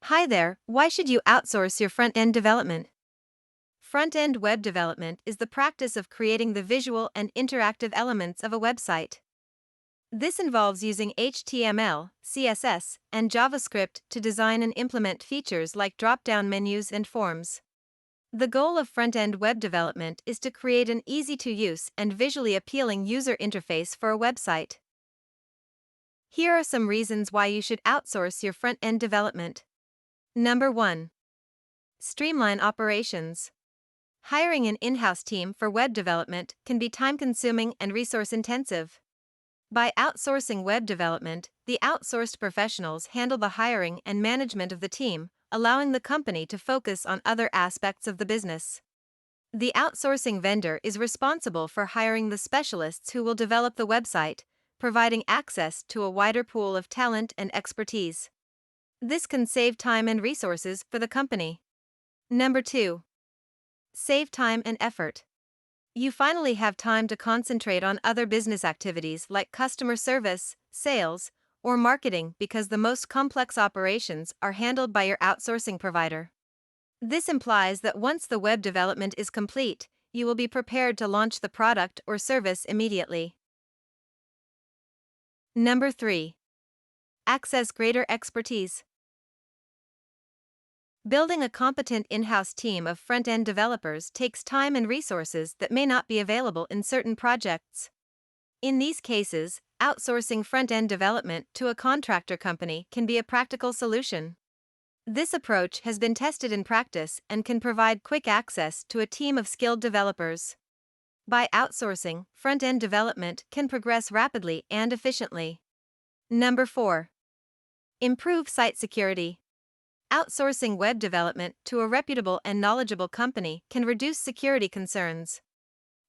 Hi there, why should you outsource your front-end development? Front-end web development is the practice of creating the visual and interactive elements of a website. This involves using HTML, CSS, and JavaScript to design and implement features like drop-down menus and forms. The goal of front-end web development is to create an easy-to-use and visually appealing user interface for a website. Here are some reasons why you should outsource your front-end development. Number 1. Streamline operations. Hiring an in-house team for web development can be time-consuming and resource-intensive. By outsourcing web development, the outsourced professionals handle the hiring and management of the team, allowing the company to focus on other aspects of the business. The outsourcing vendor is responsible for hiring the specialists who will develop the website, providing access to a wider pool of talent and expertise. This can save time and resources for the company. Number 2. Save time and effort. You finally have time to concentrate on other business activities like customer service, sales, or marketing because the most complex operations are handled by your outsourcing provider. This implies that once the web development is complete, you will be prepared to launch the product or service immediately. Number 3. Access greater expertise. Building a competent in-house team of front-end developers takes time and resources that may not be available in certain projects. In these cases, outsourcing front-end development to a contractor company can be a practical solution. This approach has been tested in practice and can provide quick access to a team of skilled developers. By outsourcing, front-end development can progress rapidly and efficiently. Number 4. Improve site security. Outsourcing web development to a reputable and knowledgeable company can reduce security concerns.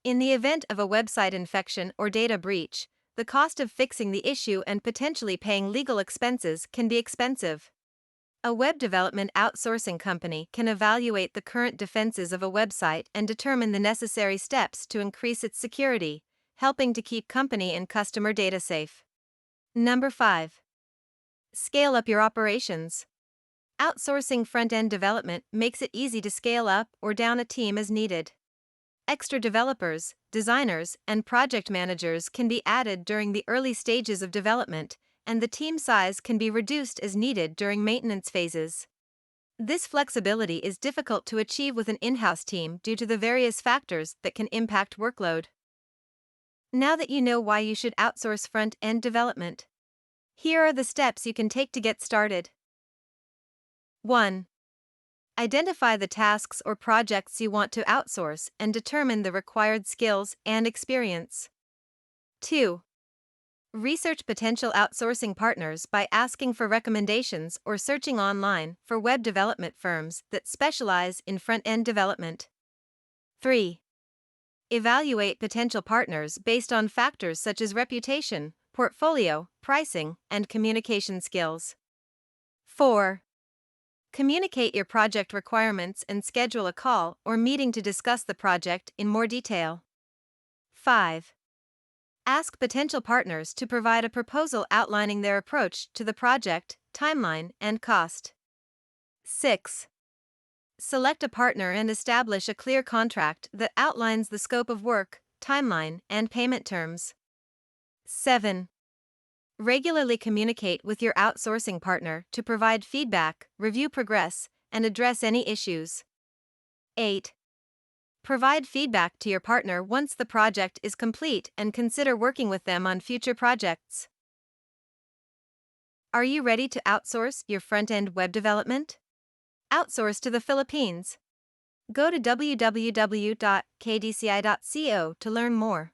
In the event of a website infection or data breach, the cost of fixing the issue and potentially paying legal expenses can be expensive. A web development outsourcing company can evaluate the current defenses of a website and determine the necessary steps to increase its security, helping to keep company and customer data safe. Number 5. Scale up your operations. Outsourcing front-end development makes it easy to scale up or down a team as needed. Extra developers, designers, and project managers can be added during the early stages of development, and the team size can be reduced as needed during maintenance phases. This flexibility is difficult to achieve with an in-house team due to the various factors that can impact workload. Now that you know why you should outsource front-end development, here are the steps you can take to get started. 1. Identify the tasks or projects you want to outsource and determine the required skills and experience. 2. Research potential outsourcing partners by asking for recommendations or searching online for web development firms that specialize in front-end development. 3. Evaluate potential partners based on factors such as reputation, portfolio, pricing, and communication skills. 4. Communicate your project requirements and schedule a call or meeting to discuss the project in more detail. 5. Ask potential partners to provide a proposal outlining their approach to the project, timeline, and cost. 6. Select a partner and establish a clear contract that outlines the scope of work, timeline, and payment terms. 7. Regularly communicate with your outsourcing partner to provide feedback, review progress, and address any issues. 8. Provide feedback to your partner once the project is complete and consider working with them on future projects. Are you ready to outsource your front-end web development? Outsource to the Philippines. Go to www.kdci.co to learn more.